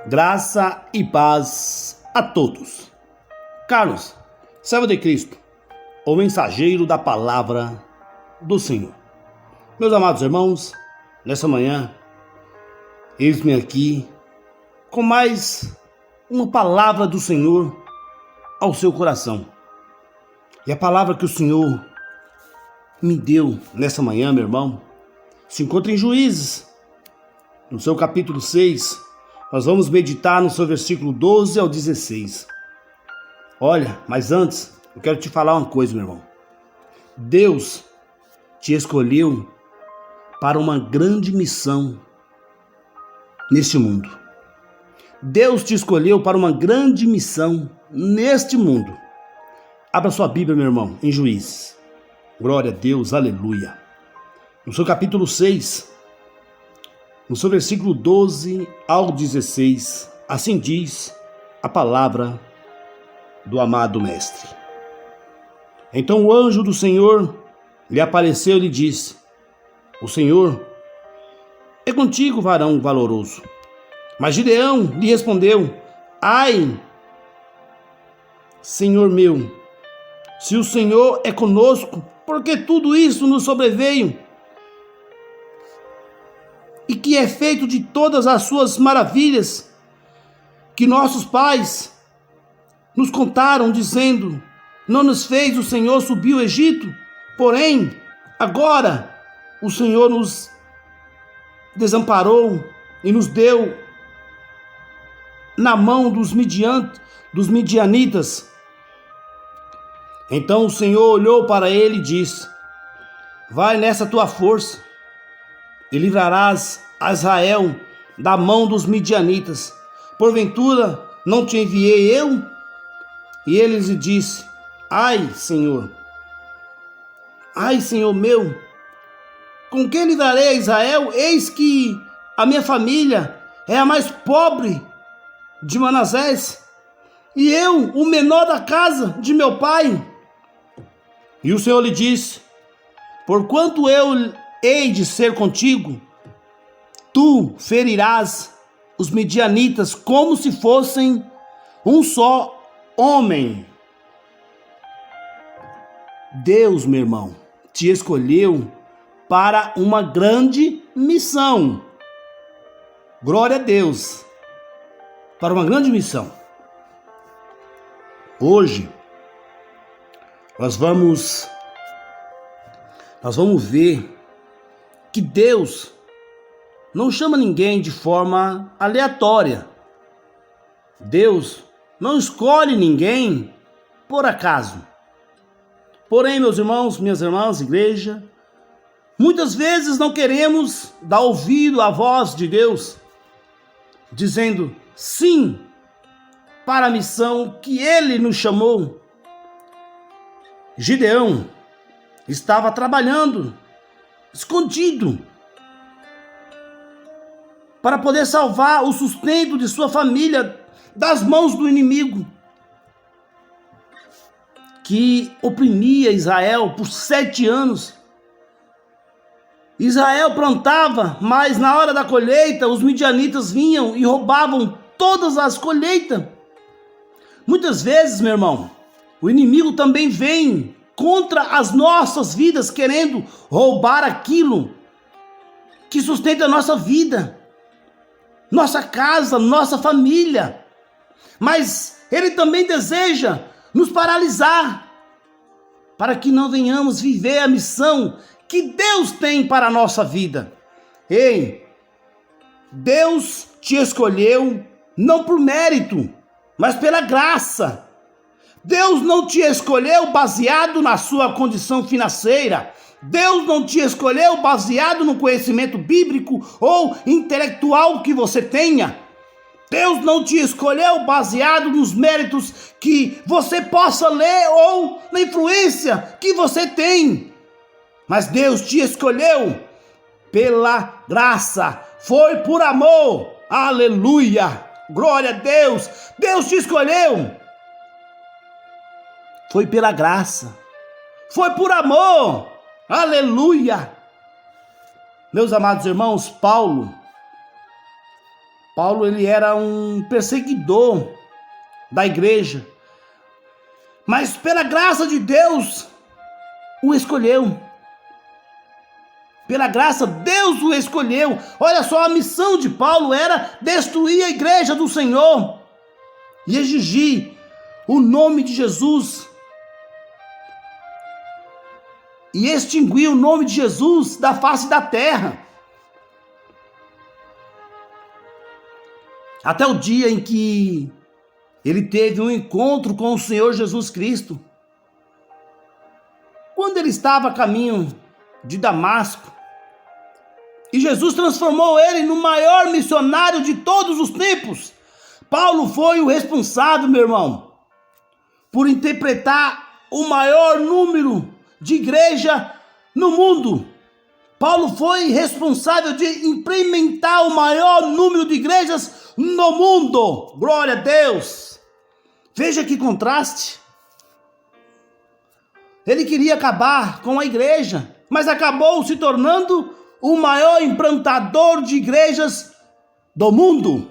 Graça e paz a todos. Carlos, servo de Cristo, o mensageiro da palavra do Senhor. Meus amados irmãos, nessa manhã, eis-me aqui com mais uma palavra do Senhor ao seu coração. E a palavra que o Senhor me deu nessa manhã, meu irmão, se encontra em Juízes, no seu capítulo 6. Nós vamos meditar no seu versículo 12 ao 16. Olha, mas antes, eu quero te falar uma coisa, meu irmão. Deus te escolheu para uma grande missão neste mundo. Deus te escolheu para uma grande missão neste mundo. Abra sua Bíblia, meu irmão, em Juízes. Glória a Deus, aleluia. No seu capítulo 6, no seu versículo 12 ao 16, assim diz a palavra do amado Mestre. Então o anjo do Senhor lhe apareceu e lhe disse: O Senhor é contigo, varão valoroso. Mas Gideão lhe respondeu: Ai, Senhor meu, se o Senhor é conosco, por que tudo isso nos sobreveio? E que é feito de todas as suas maravilhas que nossos pais nos contaram, dizendo: Não nos fez o Senhor subir o Egito? Porém, agora o Senhor nos desamparou e nos deu na mão dos midianitas. Então o Senhor olhou para ele e disse: Vai nessa tua força e livrarás a Israel da mão dos midianitas. Porventura não te enviei eu? E ele lhe disse: Ai, Senhor meu, com que livrarei a Israel? Eis que a minha família é a mais pobre de Manassés, e eu, o menor da casa de meu pai. E o Senhor lhe disse: Porquanto eu hei de ser contigo, tu ferirás os midianitas como se fossem um só homem. Deus, meu irmão, te escolheu para uma grande missão. Glória a Deus, para uma grande missão. Hoje nós vamos ver que Deus não chama ninguém de forma aleatória. Deus não escolhe ninguém por acaso. Porém, meus irmãos, minhas irmãs, igreja, muitas vezes não queremos dar ouvido à voz de Deus, dizendo sim para a missão que Ele nos chamou. Gideão estava trabalhando escondido para poder salvar o sustento de sua família das mãos do inimigo que oprimia Israel por 7 anos. Israel plantava, mas na hora da colheita os midianitas vinham e roubavam todas as colheitas. Muitas vezes, meu irmão, o inimigo também vem contra as nossas vidas, querendo roubar aquilo que sustenta a nossa vida, nossa casa, nossa família. Mas ele também deseja nos paralisar, para que não venhamos viver a missão que Deus tem para a nossa vida. Ei, Deus te escolheu não por mérito, mas pela graça. Deus não te escolheu baseado na sua condição financeira. Deus não te escolheu baseado no conhecimento bíblico ou intelectual que você tenha. Deus não te escolheu baseado nos méritos que você possa ler ou na influência que você tem. Mas Deus te escolheu pela graça. Foi por amor. Aleluia. Glória a Deus. Deus te escolheu. Foi pela graça. Foi por amor. Aleluia. Meus amados irmãos, Paulo ele era um perseguidor da igreja, mas pela graça de Deus o escolheu. Pela graça, Deus o escolheu. Olha só, a missão de Paulo era destruir a igreja do Senhor e exigir o nome de Jesus e extinguir o nome de Jesus da face da terra. Até o dia em que ele teve um encontro com o Senhor Jesus Cristo. Quando ele estava a caminho de Damasco, e Jesus transformou ele no maior missionário de todos os tempos. Paulo foi o responsável, meu irmão, por interpretar o maior número de igreja no mundo. Paulo foi responsável de implementar o maior número de igrejas no mundo. Glória a Deus. Veja que contraste. Ele queria acabar com a igreja, mas acabou se tornando o maior implantador de igrejas do mundo.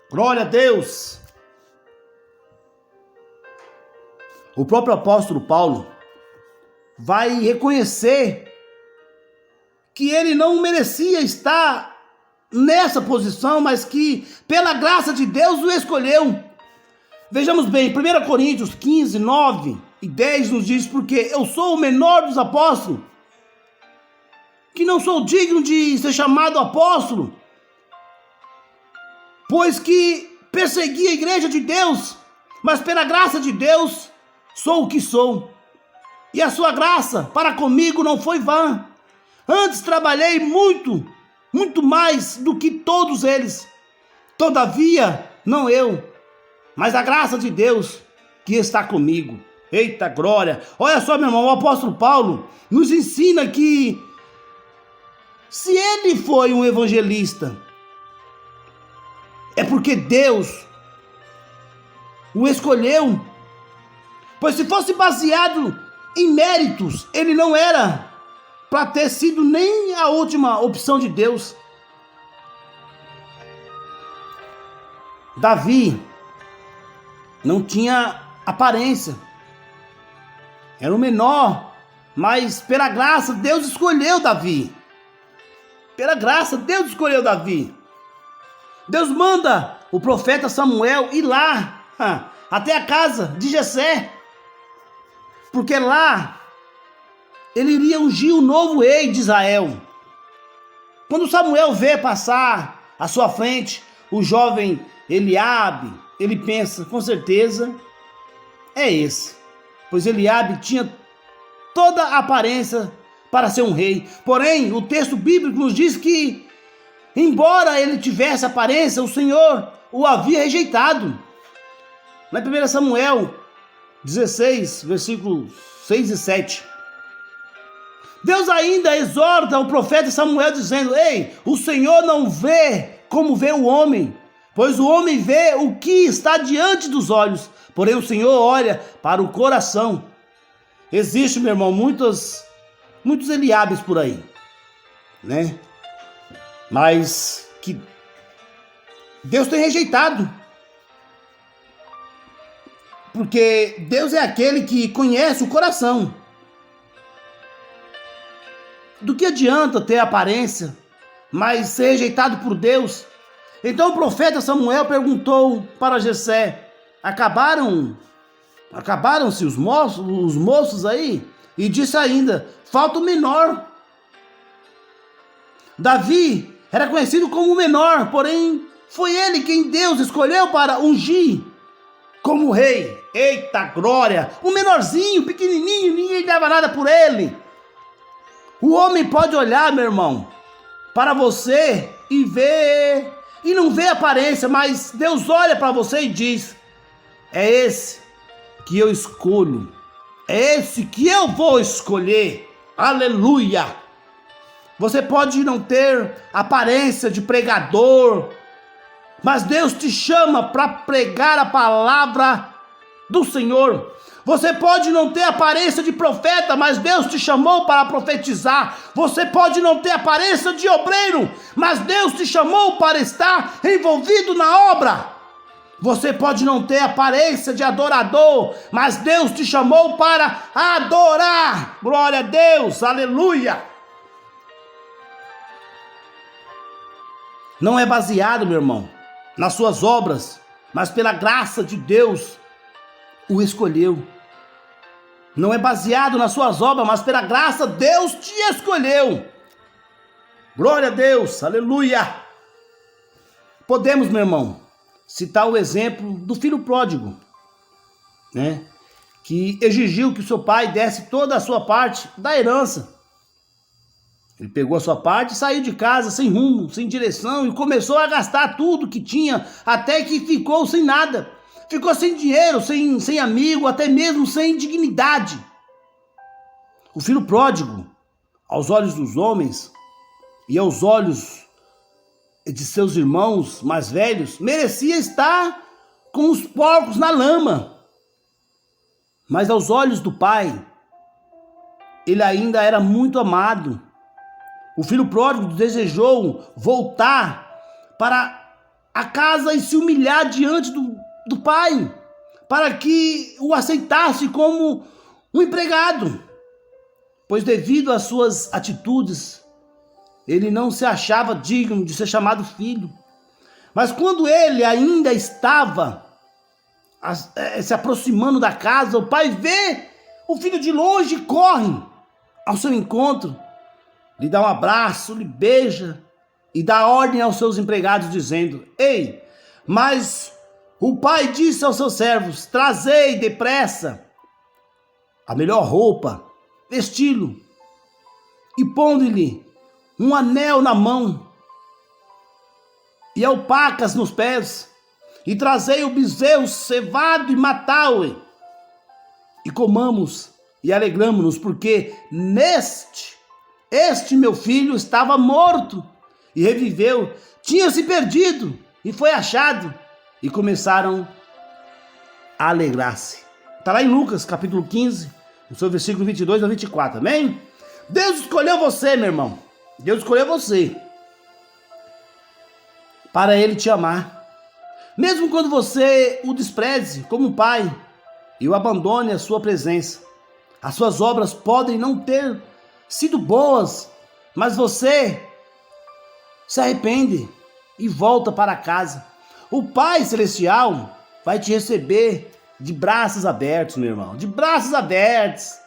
Glória a Deus. O próprio apóstolo Paulo vai reconhecer que ele não merecia estar nessa posição, mas que pela graça de Deus o escolheu. Vejamos bem, 1 Coríntios 15, 9 e 10 nos diz: porque eu sou o menor dos apóstolos, que não sou digno de ser chamado apóstolo, pois que persegui a igreja de Deus, mas pela graça de Deus sou o que sou. E a sua graça para comigo não foi vã. Antes trabalhei muito mais do que todos eles. Todavia, não eu, mas a graça de Deus que está comigo. Eita glória! Olha só, meu irmão, o apóstolo Paulo nos ensina que se ele foi um evangelista, é porque Deus o escolheu. Pois se fosse baseado em méritos, ele não era para ter sido nem a última opção de Deus. Davi não tinha aparência, era o menor, mas pela graça Deus escolheu Davi. Pela graça, Deus escolheu Davi. Deus manda o profeta Samuel ir lá, até a casa de Jessé, porque lá ele iria ungir o novo rei de Israel. Quando Samuel vê passar à sua frente o jovem Eliabe, ele pensa, com certeza é esse, pois Eliabe tinha toda a aparência para ser um rei. Porém, o texto bíblico nos diz que, embora ele tivesse aparência, o Senhor o havia rejeitado. Na 1 Samuel 16, versículos 6 e 7. Deus ainda exorta o profeta Samuel dizendo: ei, o Senhor não vê como vê o homem, pois o homem vê o que está diante dos olhos, porém o Senhor olha para o coração. Existe, meu irmão, muitos Eliabes por aí, né? Mas que Deus tem rejeitado, porque Deus é aquele que conhece o coração. Do que adianta ter aparência, mas ser rejeitado por Deus? Então o profeta Samuel perguntou para Jessé: acabaram-se os moços aí? E disse ainda: falta o menor. Davi era conhecido como o menor, porém foi ele quem Deus escolheu para ungir como rei. Eita glória! Um menorzinho, pequenininho, ninguém dava nada por ele. O homem pode olhar, meu irmão, para você e ver, e não vê aparência, mas Deus olha para você e diz: é esse que eu escolho, é esse que eu vou escolher. Aleluia! Você pode não ter aparência de pregador, mas Deus te chama para pregar a palavra do Senhor. Você pode não ter aparência de profeta, mas Deus te chamou para profetizar. Você pode não ter aparência de obreiro, mas Deus te chamou para estar envolvido na obra. Você pode não ter aparência de adorador, mas Deus te chamou para adorar. Glória a Deus, aleluia. Não é baseado, meu irmão, nas suas obras, mas pela graça de Deus o escolheu. Não é baseado nas suas obras, mas pela graça Deus te escolheu. Glória a Deus, aleluia. Podemos, meu irmão, citar o exemplo do filho pródigo, né? Que exigiu que seu pai desse toda a sua parte da herança. Ele pegou a sua parte e saiu de casa sem rumo, sem direção e começou a gastar tudo que tinha, até que ficou sem nada. Ficou sem dinheiro, sem amigo, até mesmo sem dignidade. O filho pródigo, aos olhos dos homens e aos olhos de seus irmãos mais velhos, merecia estar com os porcos na lama. Mas aos olhos do pai, ele ainda era muito amado. O filho pródigo desejou voltar para a casa e se humilhar diante do pai, para que o aceitasse como um empregado, pois devido às suas atitudes, ele não se achava digno de ser chamado filho. Mas quando ele ainda estava se aproximando da casa, o pai vê o filho de longe e corre ao seu encontro, lhe dá um abraço, lhe beija e dá ordem aos seus empregados dizendo: ei, mas o pai disse aos seus servos: trazei depressa a melhor roupa, vesti-lo e pondo-lhe um anel na mão e alpacas nos pés, e trazei o bezerro cevado e matá-o, e comamos e alegramo-nos, porque este meu filho estava morto e reviveu, tinha se perdido e foi achado. E começaram a alegrar-se. Está lá em Lucas, capítulo 15, no seu versículo 22 a 24, amém? Deus escolheu você, meu irmão. Deus escolheu você para Ele te amar. Mesmo quando você o despreze como um pai e o abandone à sua presença. As suas obras podem não ter sido boas, mas você se arrepende e volta para casa. O Pai Celestial vai te receber de braços abertos, meu irmão, de braços abertos.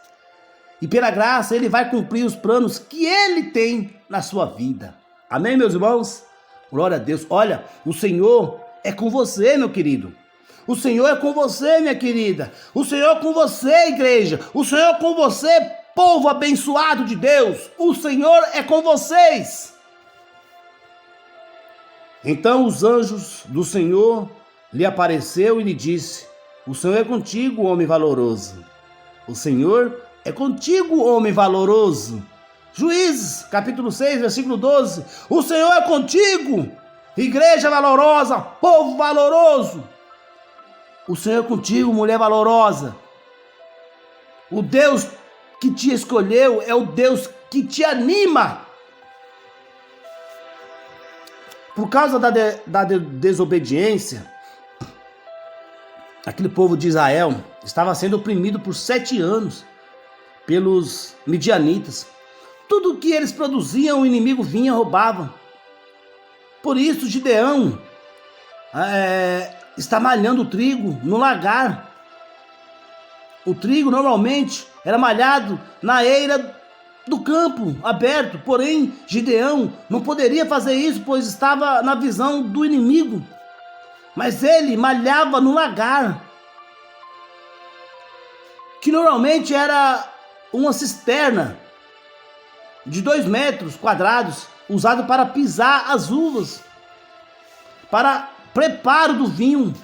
E pela graça Ele vai cumprir os planos que Ele tem na sua vida. Amém, meus irmãos? Glória a Deus. Olha, o Senhor é com você, meu querido. O Senhor é com você, minha querida. O Senhor é com você, igreja. O Senhor é com você, povo abençoado de Deus. O Senhor é com vocês. Então os anjos do Senhor lhe apareceu e lhe disse: o Senhor é contigo, homem valoroso. O Senhor é contigo, homem valoroso. Juízes, capítulo 6, versículo 12. O Senhor é contigo, igreja valorosa, povo valoroso. O Senhor é contigo, mulher valorosa. O Deus que te escolheu é o Deus que te anima. Por causa da desobediência, aquele povo de Israel estava sendo oprimido por 7 anos pelos midianitas. Tudo que eles produziam, o inimigo vinha e roubava. Por isso, Gideão está malhando o trigo no lagar. O trigo normalmente era malhado na eira do campo aberto, porém Gideão não poderia fazer isso, pois estava na visão do inimigo. Mas ele malhava no lagar, que normalmente era uma cisterna de 2 metros quadrados, usado para pisar as uvas, para preparo do vinho.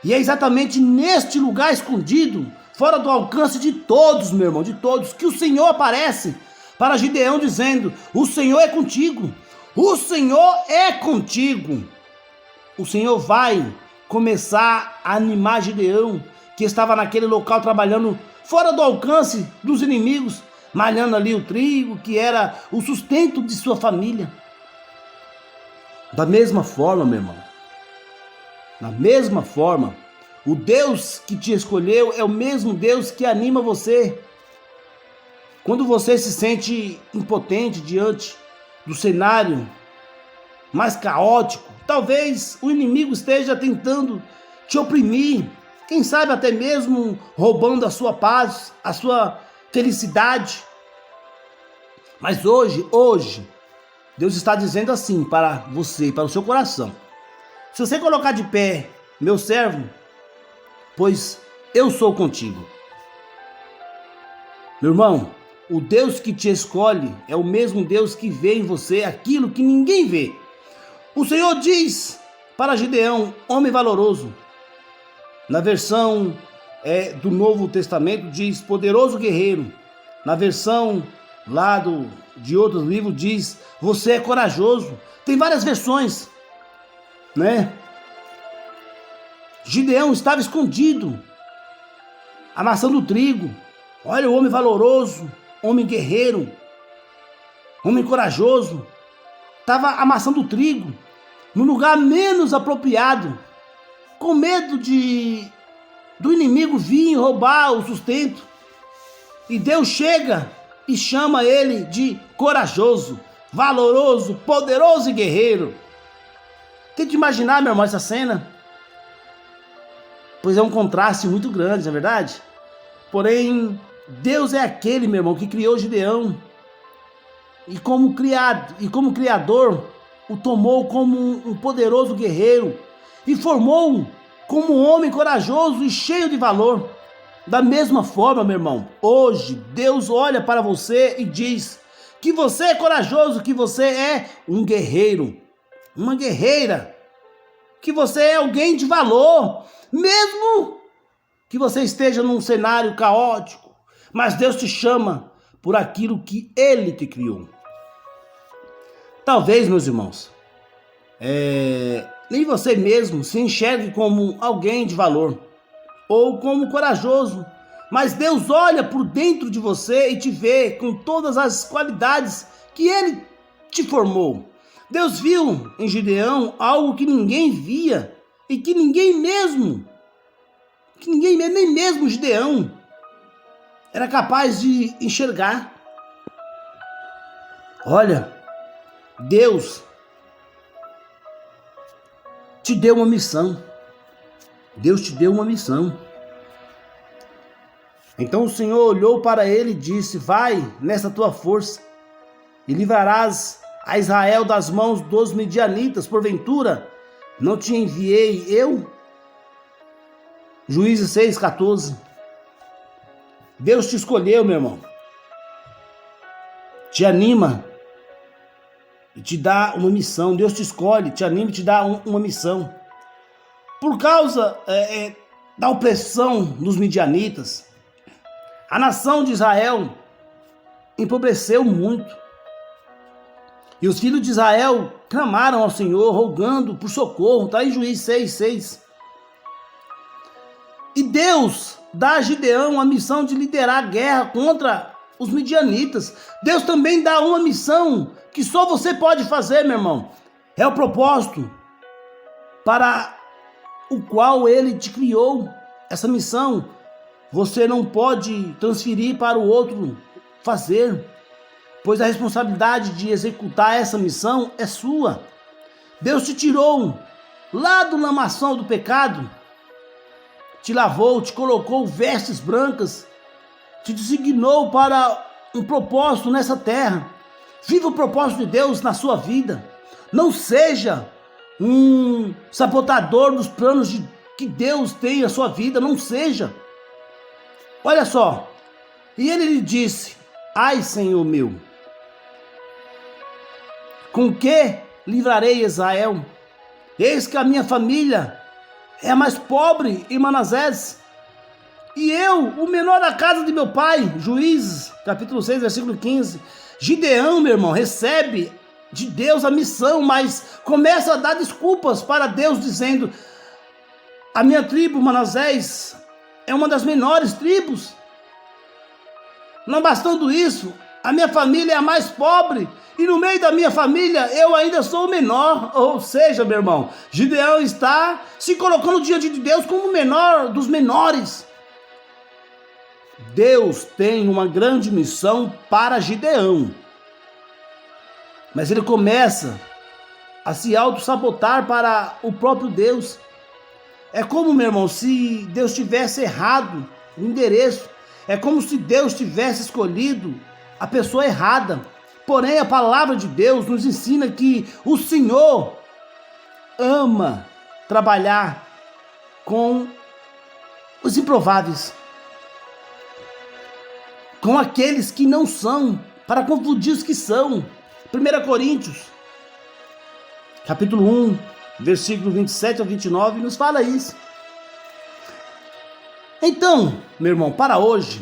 E é exatamente neste lugar escondido, fora do alcance de todos, meu irmão, de todos, que o Senhor aparece para Gideão dizendo: o Senhor é contigo, o Senhor é contigo. O Senhor vai começar a animar Gideão que estava naquele local trabalhando fora do alcance dos inimigos, malhando ali o trigo, que era o sustento de sua família. Da mesma forma, meu irmão, da mesma forma, o Deus que te escolheu é o mesmo Deus que anima você. Quando você se sente impotente diante do cenário mais caótico, talvez o inimigo esteja tentando te oprimir, quem sabe até mesmo roubando a sua paz, a sua felicidade. Mas hoje, Deus está dizendo assim para você, para o seu coração: se você colocar de pé, meu servo, pois eu sou contigo. Meu irmão, o Deus que te escolhe é o mesmo Deus que vê em você aquilo que ninguém vê. O Senhor diz para Gideão, homem valoroso. Na versão do Novo Testamento diz poderoso guerreiro. Na versão de outros livros diz você é corajoso. Tem várias versões, né? Gideão estava escondido, amassando trigo. Olha o homem valoroso, homem guerreiro, homem corajoso, estava amassando trigo no lugar menos apropriado, com medo do inimigo vir roubar o sustento. E Deus chega e chama ele de corajoso, valoroso, poderoso e guerreiro. Tente imaginar, meu irmão, essa cena, pois é um contraste muito grande, não é verdade? Porém, Deus é aquele, meu irmão, que criou Gideão e como criador o tomou como um poderoso guerreiro e formou como um homem corajoso e cheio de valor. Da mesma forma, meu irmão, hoje Deus olha para você e diz que você é corajoso, que você é um guerreiro, uma guerreira, que você é alguém de valor, mesmo que você esteja num cenário caótico, mas Deus te chama por aquilo que Ele te criou. Talvez, meus irmãos, nem você mesmo se enxergue como alguém de valor ou como corajoso, mas Deus olha por dentro de você e te vê com todas as qualidades que Ele te formou. Deus viu em Gideão algo que ninguém via e que nem mesmo Gideão era capaz de enxergar. Olha, Deus te deu uma missão. Deus te deu uma missão. Então o Senhor olhou para ele e disse: vai nessa tua força e livrarás a Israel das mãos dos midianitas. Porventura não te enviei eu? Juízes 6:14. Deus te escolheu, meu irmão. Te anima e te dá uma missão. Deus te escolhe, te anima e te dá uma missão. Por causa da opressão dos midianitas, a nação de Israel empobreceu muito. E os filhos de Israel clamaram ao Senhor, rogando por socorro. Está em Juízes 6:6. E Deus dá a Gideão a missão de liderar a guerra contra os midianitas. Deus também dá uma missão que só você pode fazer, meu irmão. É o propósito para o qual Ele te criou. Essa missão você não pode transferir para o outro fazer, pois a responsabilidade de executar essa missão é sua. Deus te tirou lá do lamaçal do pecado, te lavou, te colocou vestes brancas, te designou para um propósito nessa terra. Viva o propósito de Deus na sua vida. Não seja um sabotador dos planos que Deus tem na sua vida. Não seja. Olha só. E ele lhe disse: ai, Senhor meu, com que livrarei Israel? Eis que a minha família é a mais pobre em Manassés, e eu, o menor da casa de meu pai. Juízes, capítulo 6, versículo 15. Gideão, meu irmão, recebe de Deus a missão, mas começa a dar desculpas para Deus, dizendo: a minha tribo, Manassés, é uma das menores tribos. Não bastando isso, a minha família é a mais pobre, e no meio da minha família eu ainda sou o menor. Ou seja, meu irmão, Gideão está se colocando diante de Deus como o menor dos menores. Deus tem uma grande missão para Gideão, mas ele começa a se auto-sabotar para o próprio Deus. É como, meu irmão, se Deus tivesse errado o endereço. É como se Deus tivesse escolhido a pessoa errada. Porém, a palavra de Deus nos ensina que o Senhor ama trabalhar com os improváveis, com aqueles que não são, para confundir os que são. 1 Coríntios, capítulo 1, versículo 27 ao 29, nos fala isso. Então, meu irmão, pare hoje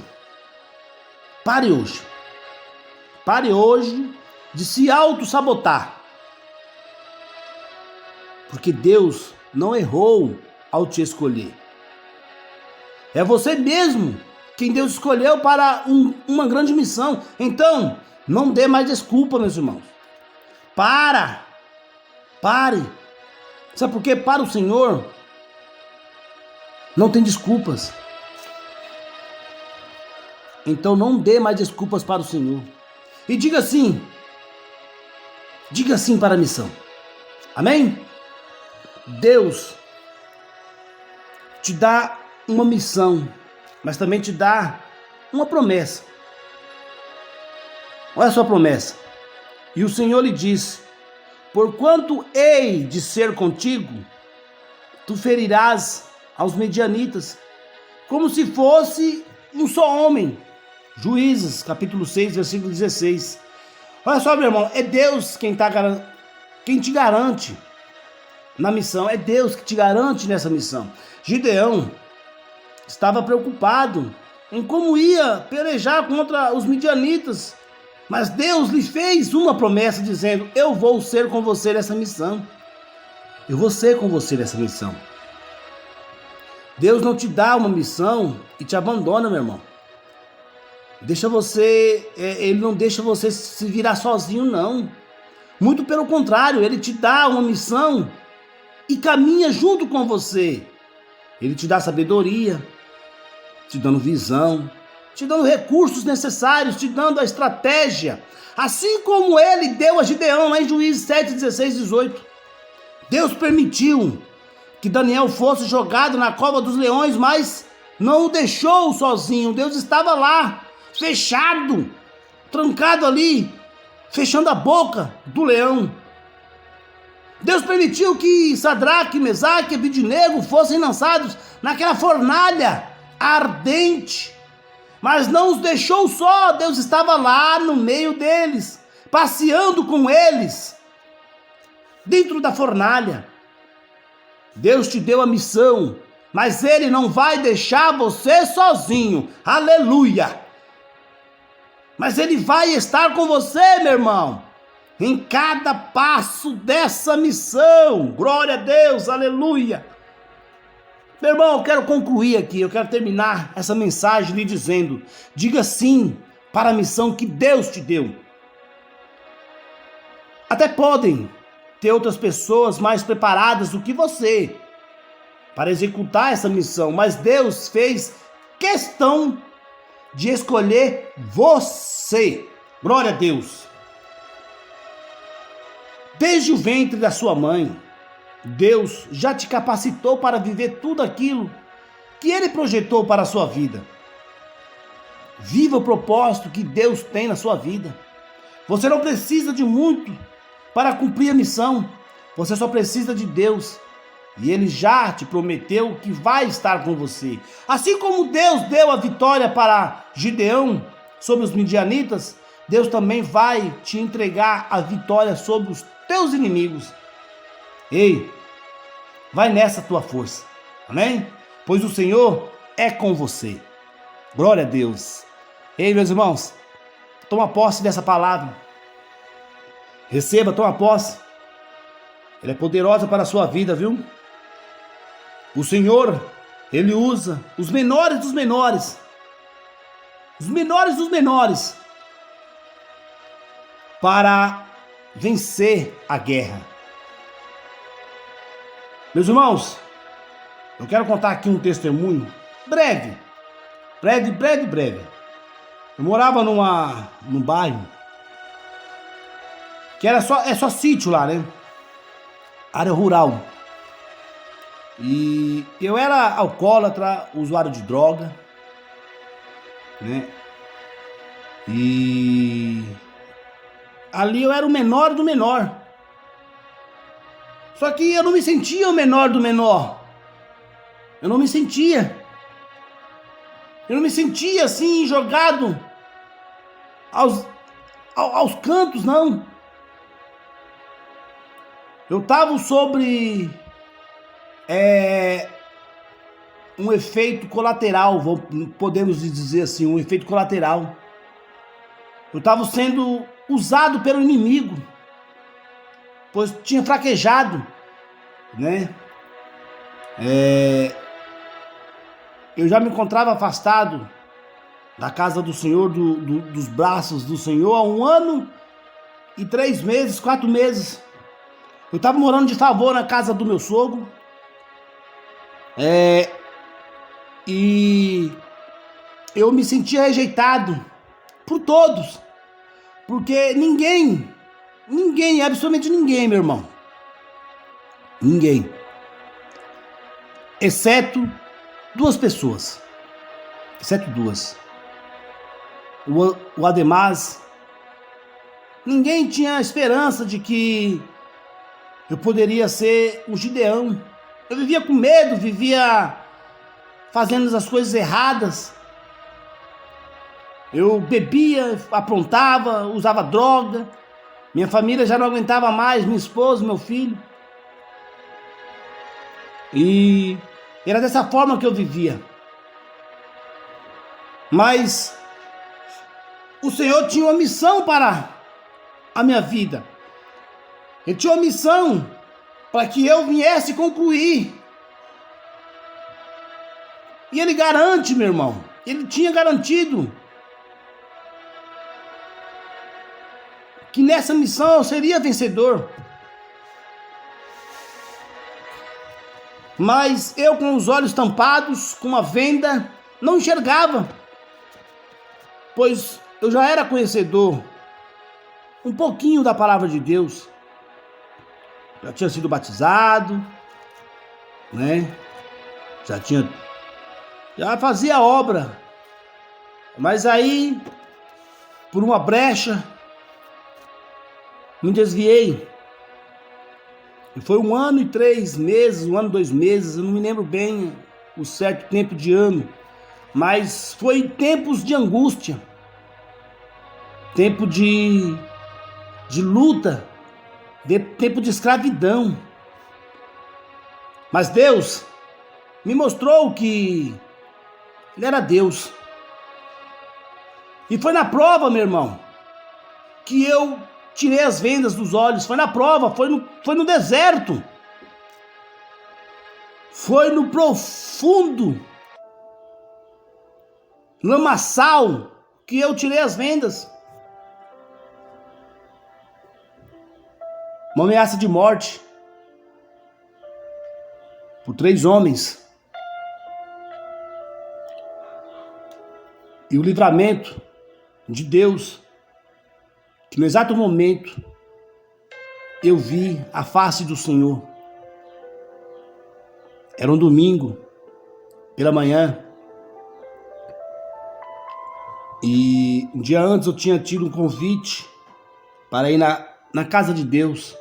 de se auto-sabotar, porque Deus não errou ao te escolher. É você mesmo quem Deus escolheu para uma grande missão. Então, não dê mais desculpa, meus irmãos. Pare. Sabe por quê? Para o Senhor não tem desculpas. Então não dê mais desculpas para o Senhor. E diga sim para a missão. Amém? Deus te dá uma missão, mas também te dá uma promessa. Olha a sua promessa. E o Senhor lhe disse: porquanto hei de ser contigo, tu ferirás aos medianitas, como se fosse um só homem. Juízes, capítulo 6, versículo 16. Olha só, meu irmão, é Deus quem te garante na missão. É Deus que te garante nessa missão. Gideão estava preocupado em como ia pelejar contra os midianitas, mas Deus lhe fez uma promessa dizendo: eu vou ser com você nessa missão. Eu vou ser com você nessa missão. Deus não te dá uma missão e te abandona, meu irmão. Ele não deixa você se virar sozinho, não. Muito pelo contrário, ele te dá uma missão e caminha junto com você. Ele te dá sabedoria, te dando visão, te dando recursos necessários, te dando a estratégia. Assim como ele deu a Gideão lá em Juízes 7, 16, 18. Deus permitiu que Daniel fosse jogado na cova dos leões, mas não o deixou sozinho. Deus estava lá, fechado, trancado ali, fechando a boca do leão. Deus permitiu que Sadraque, Mesaque e Abidnego fossem lançados naquela fornalha ardente, mas não os deixou só. Deus estava lá no meio deles, passeando com eles, dentro da fornalha. Deus te deu a missão, mas Ele não vai deixar você sozinho. Aleluia! Mas Ele vai estar com você, meu irmão, em cada passo dessa missão. Glória a Deus, aleluia! Meu irmão, eu quero concluir aqui, eu quero terminar essa mensagem lhe dizendo: diga sim para a missão que Deus te deu. Até podem ter outras pessoas mais preparadas do que você para executar essa missão, mas Deus fez questão de escolher você. Glória a Deus. Desde o ventre da sua mãe, Deus já te capacitou para viver tudo aquilo que Ele projetou para a sua vida. Viva o propósito que Deus tem na sua vida. Você não precisa de muito para cumprir a missão. Você só precisa de Deus. E Ele já te prometeu que vai estar com você. Assim como Deus deu a vitória para Gideão sobre os midianitas, Deus também vai te entregar a vitória sobre os teus inimigos. Ei, vai nessa tua força, amém? Pois o Senhor é com você. Glória a Deus. Ei, meus irmãos, toma posse dessa palavra. Receba, toma posse. Ela é poderosa para a sua vida, viu? O Senhor Ele usa os menores dos menores, os menores dos menores, para vencer a guerra. Meus irmãos, eu quero contar aqui um testemunho breve. Eu morava num bairro que é só sítio lá, né? Área rural. E eu era alcoólatra, usuário de droga, né? E ali eu era o menor do menor. Só que eu não me sentia o menor do menor. Eu não me sentia assim, jogado aos cantos, não. Eu estava sobre um efeito colateral, podemos dizer assim, um efeito colateral. Eu estava sendo usado pelo inimigo, pois tinha fraquejado, né? Eu já me encontrava afastado da casa do Senhor, dos braços do Senhor, há 1 ano e 3 meses, 4 meses. Eu estava morando de favor na casa do meu sogro. E eu me sentia rejeitado por todos. Porque ninguém, absolutamente ninguém, meu irmão. Ninguém. Exceto 2 pessoas. Exceto 2. O Además. Ninguém tinha esperança de que eu poderia ser um Gideão. Eu vivia com medo, vivia fazendo as coisas erradas. Eu bebia, aprontava, usava droga. Minha família já não aguentava mais, minha esposa, meu filho. E era dessa forma que eu vivia. Mas o Senhor tinha uma missão para a minha vida. Ele tinha uma missão para que eu viesse concluir. E Ele garante, meu irmão. Ele tinha garantido que nessa missão eu seria vencedor. Mas eu, com os olhos tampados, com uma venda, não enxergava, pois eu já era conhecedor um pouquinho da palavra de Deus. Já tinha sido batizado, né? Já fazia obra. Mas aí, por uma brecha, me desviei. E foi 1 ano e 3 meses, 1 ano e 2 meses, eu não me lembro bem o certo tempo de ano, mas foi tempos de angústia, tempo de luta, tempo de escravidão. Mas Deus me mostrou que Ele era Deus. E foi na prova, meu irmão, que eu tirei as vendas dos olhos. Foi na prova, foi no deserto. Foi no profundo lamaçal que eu tirei as vendas. Uma ameaça de morte por 3 homens. E o livramento de Deus, que no exato momento eu vi a face do Senhor. Era um domingo, pela manhã. E um dia antes eu tinha tido um convite para ir na casa de Deus.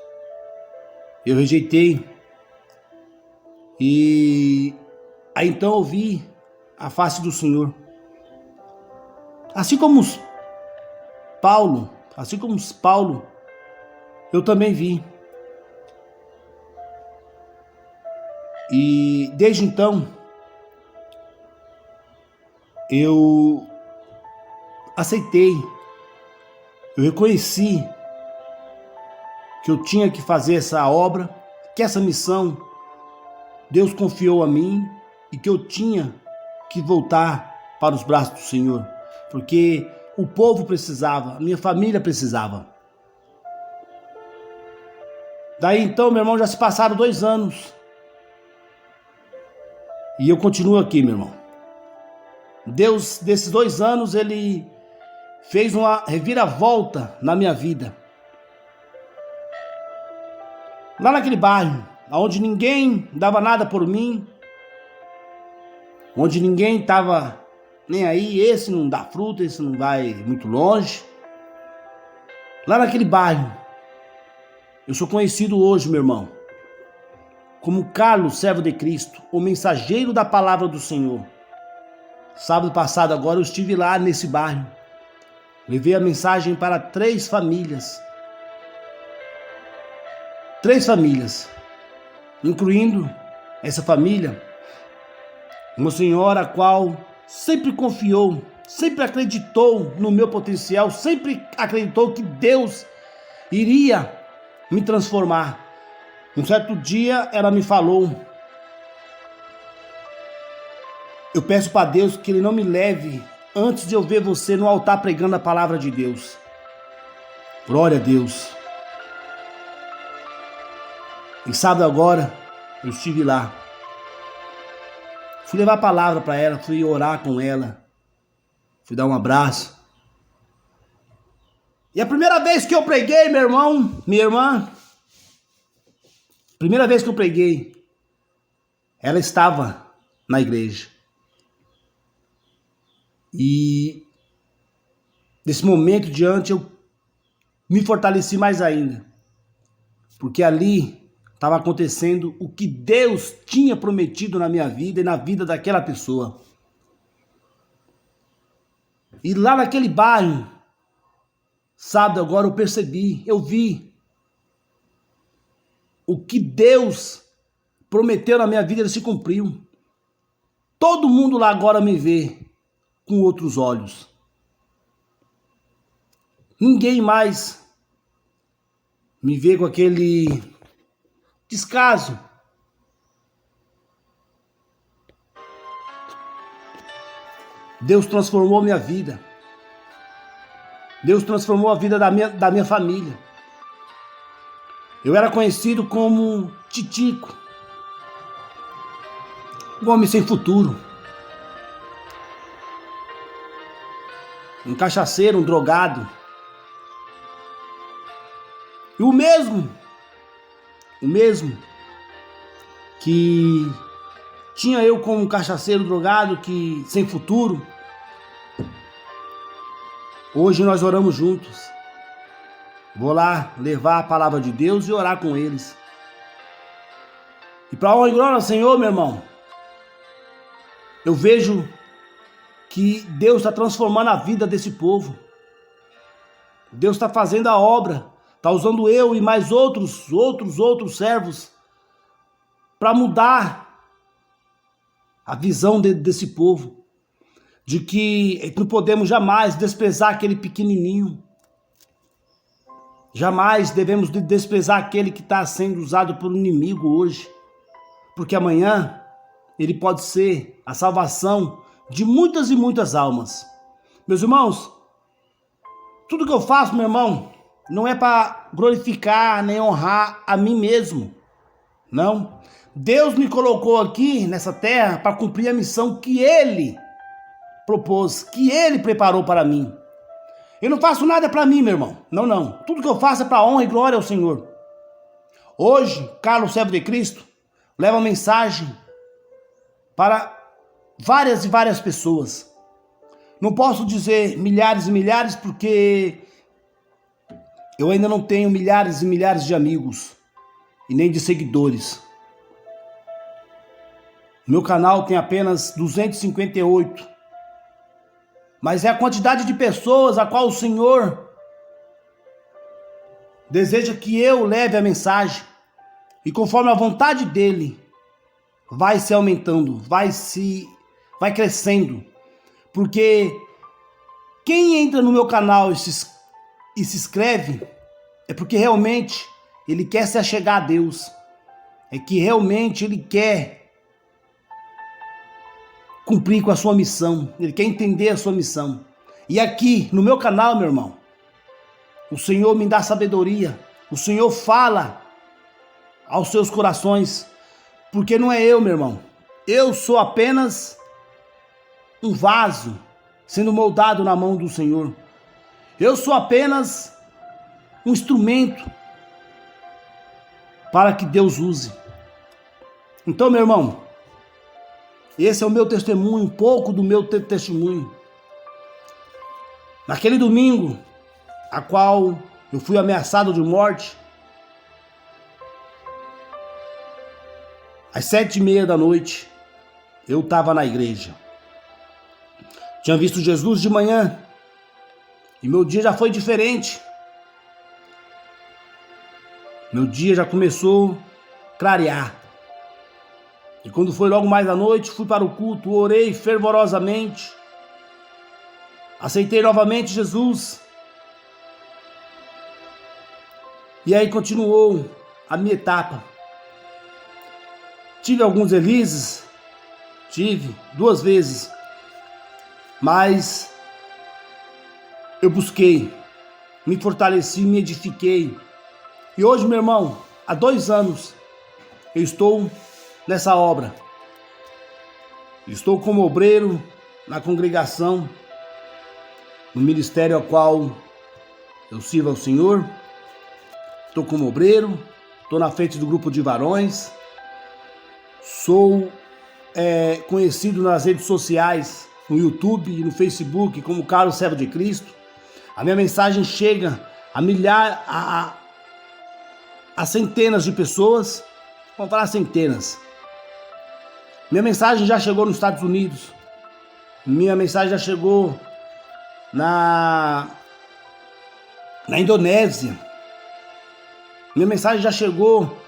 Eu rejeitei. E aí então eu vi a face do Senhor. Assim como Paulo, eu também vi. E desde então, eu aceitei, eu reconheci que eu tinha que fazer essa obra, que essa missão Deus confiou a mim, e que eu tinha que voltar para os braços do Senhor, porque o povo precisava, a minha família precisava. Daí então, meu irmão, já se passaram 2 anos e eu continuo aqui, meu irmão. Deus, desses 2 anos, Ele fez uma reviravolta na minha vida. Lá naquele bairro, onde ninguém dava nada por mim, onde ninguém estava nem aí, esse não dá fruta, esse não vai muito longe. Lá naquele bairro, eu sou conhecido hoje, meu irmão, como Carlos, servo de Cristo, o mensageiro da palavra do Senhor. Sábado passado agora eu estive lá nesse bairro. Levei a mensagem para 3 famílias. 3 famílias, incluindo essa família, uma senhora a qual sempre confiou, sempre acreditou no meu potencial, sempre acreditou que Deus iria me transformar. Um certo dia ela me falou: eu peço para Deus que Ele não me leve antes de eu ver você no altar pregando a palavra de Deus. Glória a Deus. E sábado agora eu estive lá. Fui levar a palavra para ela, fui orar com ela, fui dar um abraço. E a primeira vez que eu preguei, meu irmão, minha irmã, primeira vez que eu preguei, ela estava na igreja. E desse momento em diante eu me fortaleci mais ainda, porque ali estava acontecendo o que Deus tinha prometido na minha vida e na vida daquela pessoa. E lá naquele bairro, sábado agora eu percebi, eu vi o que Deus prometeu na minha vida, ele se cumpriu. Todo mundo lá agora me vê com outros olhos. Ninguém mais me vê com aquele descaso. Deus transformou minha vida. Deus transformou a vida da minha família. Eu era conhecido como Titico, um homem sem futuro, um cachaceiro, um drogado. E o mesmo que tinha eu como um cachaceiro drogado, que sem futuro, hoje nós oramos juntos. Vou lá levar a palavra de Deus e orar com eles. E para honra e glória ao Senhor, meu irmão, eu vejo que Deus está transformando a vida desse povo. Deus está fazendo a obra, está usando eu e mais outros servos para mudar a visão desse povo, de que não podemos jamais desprezar aquele pequenininho, jamais devemos desprezar aquele que está sendo usado pelo inimigo hoje, porque amanhã ele pode ser a salvação de muitas e muitas almas. Meus irmãos, tudo que eu faço, meu irmão, não é para glorificar nem honrar a mim mesmo, não. Deus me colocou aqui nessa terra para cumprir a missão que Ele propôs, que Ele preparou para mim. Eu não faço nada para mim, meu irmão, não. Tudo que eu faço é para honra e glória ao Senhor. Hoje, Carlos, servo de Cristo, leva a mensagem para várias e várias pessoas. Não posso dizer milhares e milhares, porque eu ainda não tenho milhares e milhares de amigos e nem de seguidores. Meu canal tem apenas 258. Mas é a quantidade de pessoas a qual o Senhor deseja que eu leve a mensagem. E conforme a vontade dEle, vai se aumentando, vai crescendo. Porque quem entra no meu canal e se inscreve é porque realmente ele quer se achegar a Deus. É que realmente ele quer cumprir com a sua missão, ele quer entender a sua missão. E aqui no meu canal, meu irmão, o Senhor me dá sabedoria, o Senhor fala aos seus corações, porque não é eu, meu irmão, eu sou apenas um vaso sendo moldado na mão do Senhor. Eu sou apenas um instrumento para que Deus use. Então, meu irmão, esse é o meu testemunho, um pouco do meu testemunho. Naquele domingo, a qual eu fui ameaçado de morte, às 7:30 da noite, eu estava na igreja. Tinha visto Jesus de manhã e meu dia já foi diferente. Meu dia já começou a clarear. E quando foi logo mais à noite, fui para o culto, orei fervorosamente, aceitei novamente Jesus. E aí continuou a minha etapa. Tive alguns releases, tive 2 vezes, mas eu busquei, me fortaleci, me edifiquei. E hoje, meu irmão, há 2 anos, eu estou nessa obra. Estou como obreiro na congregação, no ministério ao qual eu sirvo ao Senhor. Estou como obreiro, estou na frente do grupo de varões. Sou conhecido nas redes sociais, no YouTube e no Facebook como Carlos Servo de Cristo. A minha mensagem chega a centenas de pessoas. Vamos falar centenas. Minha mensagem já chegou nos Estados Unidos. Minha mensagem já chegou na Indonésia. Minha mensagem já chegou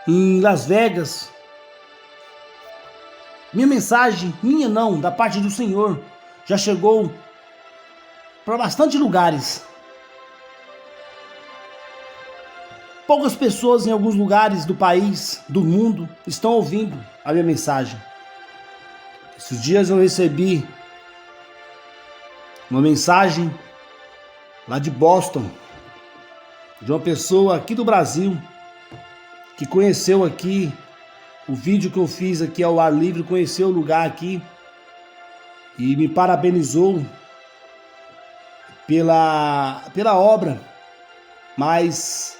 em Las Vegas. Minha mensagem, minha não, da parte do Senhor, já chegou para bastante lugares. Poucas pessoas em alguns lugares do país, do mundo, estão ouvindo a minha mensagem. Esses dias eu recebi uma mensagem lá de Boston, de uma pessoa aqui do Brasil, que conheceu aqui o vídeo que eu fiz aqui ao ar livre, conheceu o lugar aqui e me parabenizou pela obra. Mas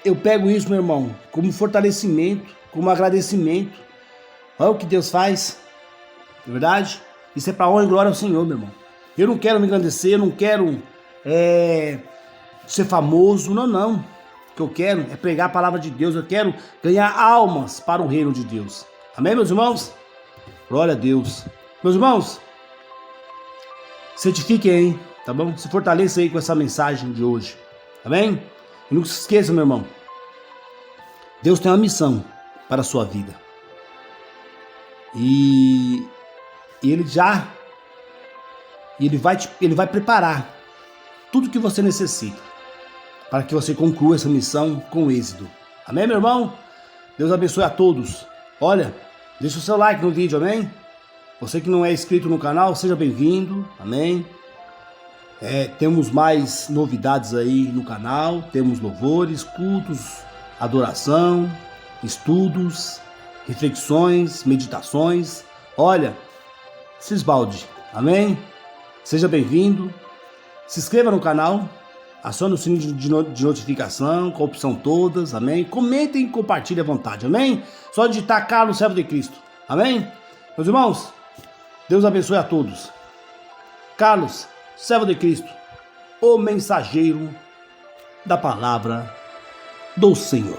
eu pego isso, meu irmão, como fortalecimento, como agradecimento. Olha o que Deus faz, não é verdade? Isso é para honra e glória ao Senhor, meu irmão. Eu não quero me engrandecer, eu não quero ser famoso, não. O que eu quero é pregar a palavra de Deus, eu quero ganhar almas para o reino de Deus. Amém, meus irmãos? Glória a Deus. Meus irmãos, certifiquem aí, tá bom? Se fortaleça aí com essa mensagem de hoje, amém? E não se esqueça, meu irmão, Deus tem uma missão para a sua vida. E Ele vai preparar tudo que você necessita para que você conclua essa missão com êxito. Amém, meu irmão? Deus abençoe a todos. Olha, deixa o seu like no vídeo, amém? Você que não é inscrito no canal, seja bem-vindo, amém? Temos mais novidades aí no canal, temos louvores, cultos, adoração, estudos, reflexões, meditações. Olha, se esbalde, amém? Seja bem-vindo, se inscreva no canal, acione o sininho de notificação, com a opção todas, amém? Comentem e compartilhem à vontade, amém? Só digitar Carlos Servo de Cristo, amém? Meus irmãos, Deus abençoe a todos. Carlos Servo de Cristo, o mensageiro da palavra do Senhor.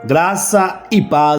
Graça e paz.